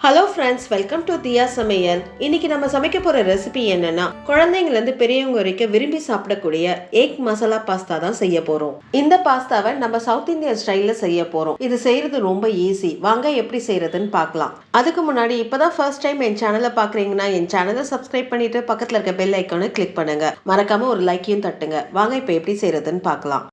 Hello friends, welcome to தியா சமையல். இன்னைக்கு நம்ம சமைக்க போற ரெசிபி என்னன்னா, குழந்தைங்கல இருந்து பெரியவங்க வரைக்கும் விரும்பி சாப்பிடக்கூடிய எக் மசாலா பாஸ்தா தான் செய்ய போறோம். இந்த பாஸ்தாவை நம்ம சவுத் இந்தியன் ஸ்டைல்ல செய்ய போறோம். இது செய்யறது ரொம்ப ஈஸி. வாங்க எப்படி செய்யறதுன்னு பார்க்கலாம். அதுக்கு முன்னாடி இப்பதான் ஃபர்ஸ்ட் டைம் என் சேனலை பாக்குறீங்கன்னா என் சேனலை சப்ஸ்கிரைப் பண்ணிட்டு பக்கத்துல இருக்க பெல் ஐக்கானை கிளிக் பண்ணுங்க. மறக்காம ஒரு லைக்கையும் தட்டுங்க. வாங்க இப்ப எப்படி செய்யறதுன்னு பார்க்கலாம்.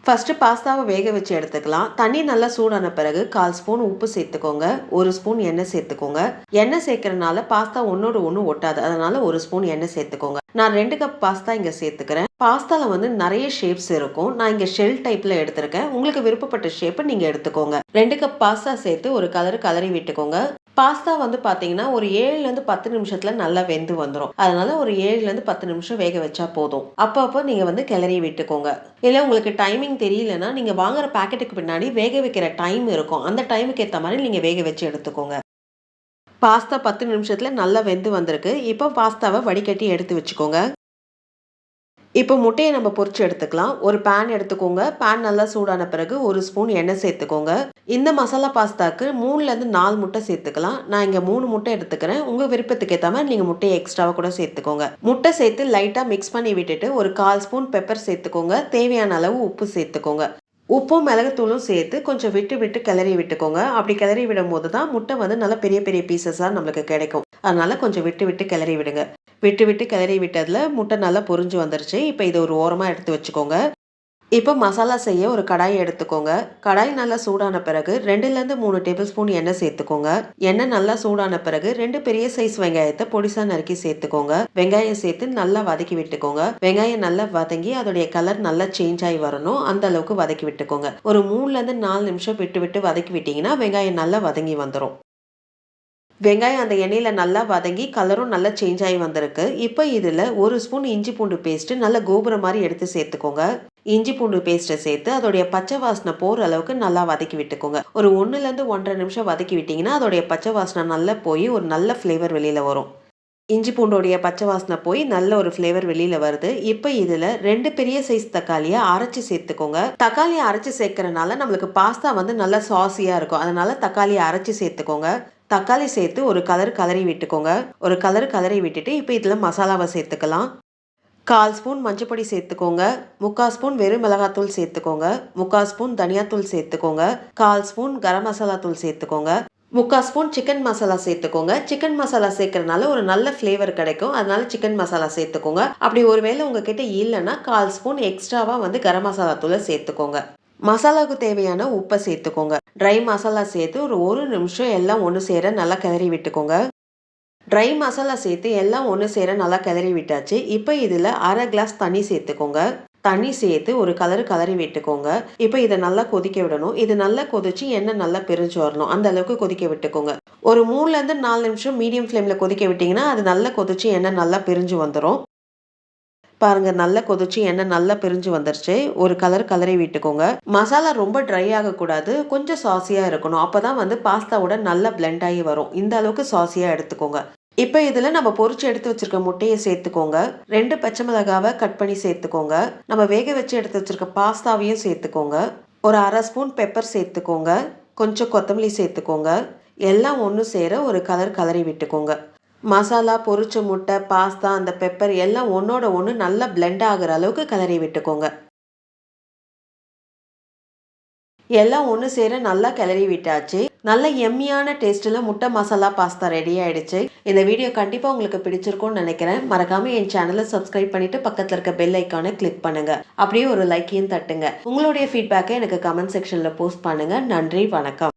ஃபஸ்ட்டு பாஸ்தாவை வேக வச்சு எடுத்துக்கலாம். தண்ணி நல்லா சூடான பிறகு 1/4 ஸ்பூன் உப்பு சேர்த்துக்கோங்க. 1 ஸ்பூன் எண்ணெய் சேர்த்துக்கோங்க. எண்ணெய் சேர்க்கறனால பாஸ்தா ஒன்னோட ஒன்று ஒட்டாது. அதனால 1 ஸ்பூன் எண்ணெய் சேர்த்துக்கோங்க. நான் 2 கப் பாஸ்தா இங்கே சேர்த்துக்கிறேன். பாஸ்தால நிறைய ஷேப்ஸ் இருக்கும். நான் இங்கே ஷெல் டைப்ல எடுத்திருக்கேன். உங்களுக்கு விருப்பப்பட்ட ஷேப்பை நீங்க எடுத்துக்கோங்க. 2 கப் பாஸ்தா சேர்த்து ஒரு கலரி விட்டுக்கோங்க. பாஸ்தா பாத்தீங்கன்னா ஒரு 7ல இருந்து 10 நிமிஷத்துல நல்லா வெந்து வந்துடும். அதனால ஒரு 7ல இருந்து 10 நிமிஷம் வேக வச்சா போதும். அப்பப்போ நீங்க கிளறி விட்டுக்கோங்க. இல்ல உங்களுக்கு டைமிங் தெரியலன்னா நீங்க வாங்குற பாக்கெட்டுக்கு பின்னாடி வேக வைக்கிற டைம் இருக்கும். அந்த டைமுக்கு ஏற்ற மாதிரி நீங்க வேக வச்சு எடுத்துக்கோங்க. பாஸ்தா 10 நிமிஷத்துல நல்லா வெந்து வந்திருக்கு. இப்போ பாஸ்தாவை வடிகட்டி எடுத்து வச்சுக்கோங்க. இப்போ முட்டையை நம்ம பொரிச்சு எடுத்துக்கலாம். ஒரு பேன் எடுத்துக்கோங்க. பேன் நல்லா சூடான பிறகு 1 ஸ்பூன் எண்ணெய் சேர்த்துக்கோங்க. இந்த மசாலா பாஸ்தாக்கு 3ல இருந்து 4 முட்டை சேர்த்துக்கலாம். நான் இங்க 3 முட்டை எடுத்துக்கிறேன். உங்க விருப்பத்துக்கு ஏற்ற மாதிரி நீங்க முட்டையை எக்ஸ்ட்ராவா கூட சேர்த்துக்கோங்க. முட்டை சேர்த்து லைட்டா மிக்ஸ் பண்ணி விட்டுட்டு ஒரு 1/4 ஸ்பூன் பெப்பர் சேர்த்துக்கோங்க. தேவையான அளவு உப்பு சேர்த்துக்கோங்க. உப்பும் மிளகுத்தூளும் சேர்த்து கொஞ்சம் விட்டு விட்டு கிளறி விட்டுக்கோங்க. அப்படி கிளறி விடும் போது தான் முட்டை நல்லா பெரிய பெரிய பீசஸாக நம்மளுக்கு கிடைக்கும். அதனால கொஞ்சம் விட்டு விட்டு கிளறி விடுங்க. விட்டு விட்டு கிளறி விட்டதில் முட்டை நல்லா பொரிஞ்சு வந்துருச்சு. இப்போ இதை ஒரு ஓரமாக எடுத்து வச்சுக்கோங்க. இப்போ மசாலா செய்ய ஒரு கடாயை எடுத்துக்கோங்க. கடாய் நல்லா சூடான பிறகு 2ல இருந்து 3 டேபிள் ஸ்பூன் எண்ணெய் சேர்த்துக்கோங்க. எண்ணெய் நல்லா சூடான பிறகு 2 பெரிய சைஸ் வெங்காயத்தை பொடிசா நறுக்கி சேர்த்துக்கோங்க. வெங்காயம் சேர்த்து நல்லா வதக்கி விட்டுக்கோங்க. வெங்காயம் நல்லா வதங்கி அதோடைய கலர் நல்லா சேஞ்ச் ஆகி வரணும். அந்த அளவுக்கு வதக்கி விட்டுக்கோங்க. ஒரு 3ல இருந்து 4 நிமிஷம் விட்டு விட்டு வதக்கி விட்டீங்கன்னா வெங்காயம் நல்லா வதங்கி வந்துடும். வெங்காயம் அந்த எண்ணெயில் நல்லா வதங்கி கலரும் நல்லா சேஞ்ச் ஆகி வந்திருக்கு. இப்போ இதில் 1 ஸ்பூன் இஞ்சி பூண்டு பேஸ்ட்டு நல்லா கோபுரம் மாதிரி எடுத்து சேர்த்துக்கோங்க. இஞ்சி பூண்டு பேஸ்ட்டை சேர்த்து அதோடைய பச்சை வாசனை போகிற அளவுக்கு நல்லா வதக்கி விட்டுக்கோங்க. ஒரு 1ல இருந்து 1.5 நிமிஷம் வதக்கி விட்டிங்கன்னா அதோடைய பச்சை வாசனை நல்லா போய் ஒரு நல்ல ஃப்ளேவர் வெளியில் வரும். இஞ்சி பூண்டோடைய பச்சை வாசனை போய் நல்ல ஒரு ஃப்ளேவர் வெளியில் வருது. இப்போ இதில் 2 பெரிய சைஸ் தக்காளியை அரைச்சி சேர்த்துக்கோங்க. தக்காளியை அரைச்சி சேர்க்கறனால நம்மளுக்கு பாஸ்தா நல்லா சாஸியாக இருக்கும். அதனால தக்காளியை அரைச்சி சேர்த்துக்கோங்க. தக்காளி சேர்த்து ஒரு கலரி விட்டுக்கோங்க. ஒரு கலரி விட்டுட்டு இப்போ இதில் மசாலாவை சேர்த்துக்கலாம். 1/4 ஸ்பூன் மஞ்சப்பொடி சேர்த்துக்கோங்க. 3/4 ஸ்பூன் வெறும் மிளகாத்தூள் சேர்த்துக்கோங்க. 3/4 ஸ்பூன் தனியாத்தூள் சேர்த்துக்கோங்க. 1/4 ஸ்பூன் கரம் மசாலா தூள் சேர்த்துக்கோங்க. 3/4 ஸ்பூன் சிக்கன் மசாலா சேர்த்துக்கோங்க. சிக்கன் மசாலா சேர்க்கறதுனால ஒரு நல்ல ஃப்ளேவர் கிடைக்கும். அதனால சிக்கன் மசாலா சேர்த்துக்கோங்க. அப்படி ஒருவேளை உங்ககிட்ட இல்லைன்னா 1/4 ஸ்பூன் எக்ஸ்ட்ராவா கரம் மசாலா தூளை சேர்த்துக்கோங்க. மசாலாவுக்கு தேவையான உப்பை சேர்த்துக்கோங்க. ட்ரை மசாலா சேர்த்து ஒரு நிமிஷம் எல்லாம் ஒன்று சேர நல்லா கிளறி விட்டுக்கோங்க. ட்ரை மசாலா சேர்த்து எல்லாம் ஒன்று சேர நல்லா கிளறி விட்டாச்சு. இப்போ இதில் 1/2 கிளாஸ் தண்ணி சேர்த்துக்கோங்க. தண்ணி சேர்த்து ஒரு கலரி விட்டுக்கோங்க. இப்போ இதை நல்லா கொதிக்க விடணும். இது நல்லா கொதிச்சு எண்ணெய் நல்லா பிரிஞ்சு வரணும். அந்த அளவுக்கு கொதிக்க விட்டுக்கோங்க. ஒரு 3ல இருந்து 4 நிமிஷம் மீடியம் ஃப்ளேமில் கொதிக்க விட்டிங்கன்னா அது நல்லா கொதிச்சு எண்ணெய் நல்லா பிரிஞ்சு வந்துடும். பாருங்க, நல்லா கொதிச்சு எண்ணெய் நல்லா பிரிஞ்சு வந்துருச்சு. ஒரு கலரி விட்டுக்கோங்க. மசாலா ரொம்ப ட்ரை ஆகக்கூடாது. கொஞ்சம் சாஸியா இருக்கணும். அப்பதான் பாஸ்தாவோட நல்லா பிளெண்ட் ஆகி வரும். இந்த அளவுக்கு சாஸியா எடுத்துக்கோங்க. இப்போ இதில் நம்ம பொரிச்சு எடுத்து வச்சிருக்க முட்டையை சேர்த்துக்கோங்க. 2 பச்சை மிளகாவை கட் பண்ணி சேர்த்துக்கோங்க. நம்ம வேக வச்சு எடுத்து வச்சிருக்க பாஸ்தாவையும் சேர்த்துக்கோங்க. ஒரு 1/2 ஸ்பூன் பெப்பர் சேர்த்துக்கோங்க. கொஞ்சம் கொத்தமல்லி சேர்த்துக்கோங்க. எல்லாம் ஒன்று சேர ஒரு கலரி விட்டுக்கோங்க. மசாலா, பொரிச்ச முட்டை, பாஸ்தா, அந்த பெப்பர் எல்லாம் ஒன்னோட ஒன்று நல்லா பிளெண்ட் ஆகுற அளவுக்கு கிளறி விட்டுக்கோங்க. எல்லாம் ஒன்று சேர நல்லா கிளறி விட்டாச்சு. நல்ல எம்மியான டேஸ்ட்டில் முட்டை மசாலா பாஸ்தா ரெடி ஆயிடுச்சு. இந்த வீடியோ கண்டிப்பாக உங்களுக்கு பிடிச்சிருக்கும்னு நினைக்கிறேன். மறக்காம என் சேனலை சப்ஸ்கிரைப் பண்ணிட்டு பக்கத்தில் இருக்க பெல் ஐக்கானை கிளிக் பண்ணுங்க. அப்படியே ஒரு லைக்கையும் தட்டுங்க. உங்களுடைய ஃபீட்பேக்கை எனக்கு கமெண்ட் செக்ஷனில் போஸ்ட் பண்ணுங்க. நன்றி, வணக்கம்.